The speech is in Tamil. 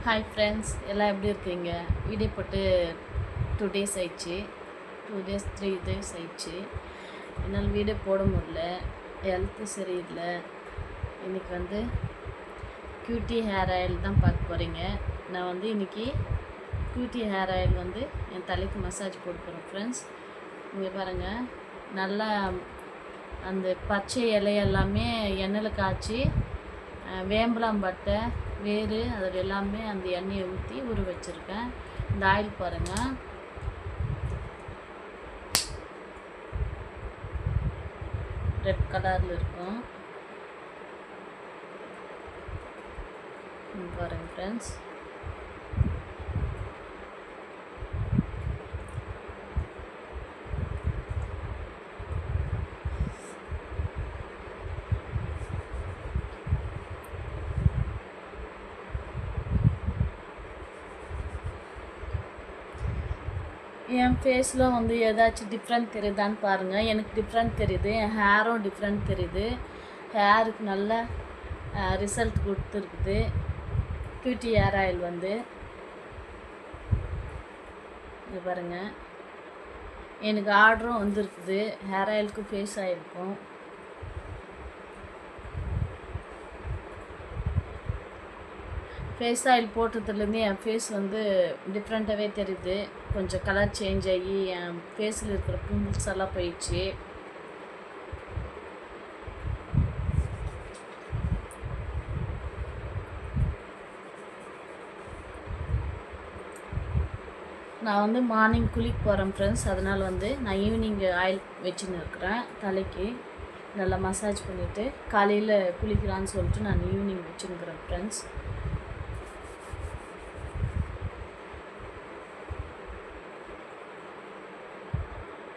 ஹாய் ஃப்ரெண்ட்ஸ், எல்லாம் எப்படி இருக்கீங்க? வீடியோ போட்டு 2 டேஸ் ஆயிடுச்சு. 2 டேஸ் 3 டேஸ் ஆயிடுச்சு. என்னால் வீடியோ போட முடியல, ஹெல்த்து சரியில்லை. இன்றைக்கி கியூட்டி ஹேர் ஆயில் தான் பார்க்க போகிறீங்க. நான் இன்றைக்கி கியூட்டி ஹேர் ஆயில் என் தலைக்கு மசாஜ் போட போகிறேன் ஃப்ரெண்ட்ஸ். இங்கே பாருங்கள், நல்லா அந்த பச்சை இலையெல்லாமே எண்ணெயில் காய்ச்சி வேம்பலாம்பட்டை வேறு அதில் எல்லாமே அந்த எண்ணெயை ஊற்றி ஊற வச்சுருக்கேன். இந்த ஆயில் பாருங்கள், ரெட் கலரில் இருக்கும். பாருங்கள் ஃப்ரெண்ட்ஸ், என் ஃபேஸில் ஏதாச்சும் டிஃப்ரெண்ட் தெரியுதான்னு பாருங்கள். எனக்கு டிஃப்ரெண்ட் தெரியுது, என் ஹேரும் டிஃப்ரெண்ட் தெரியுது. ஹேருக்கு நல்ல ரிசல்ட் கொடுத்துருக்குது கியூட்டி ஹேர் ஆயில். இது பாருங்கள், எனக்கு ஆர்டரும் வந்துருக்குது. ஹேர் ஆயிலுக்கும் ஃபேஸ் ஆயிலுக்கும். ஃபேஸ் ஆயில் போட்டதுலேருந்து என் ஃபேஸ் டிஃப்ரெண்ட்டாகவே தெரியுது. கொஞ்சம் கலர் சேஞ்ச் ஆகி என் ஃபேஸில் இருக்கிற பிம்பிள்ஸ் எல்லாம் போயிடுச்சு. நான் மார்னிங் குளிக்க போகிறேன் ஃப்ரெண்ட்ஸ். அதனால் நான் ஈவினிங் ஆயில் வச்சுன்னு இருக்கிறேன் தலைக்கு. நல்லா மசாஜ் பண்ணிவிட்டு காலையில் குளிக்கலான்னு சொல்லிட்டு நான் ஈவினிங் வச்சுன்னுக்கிறேன் ஃப்ரெண்ட்ஸ்.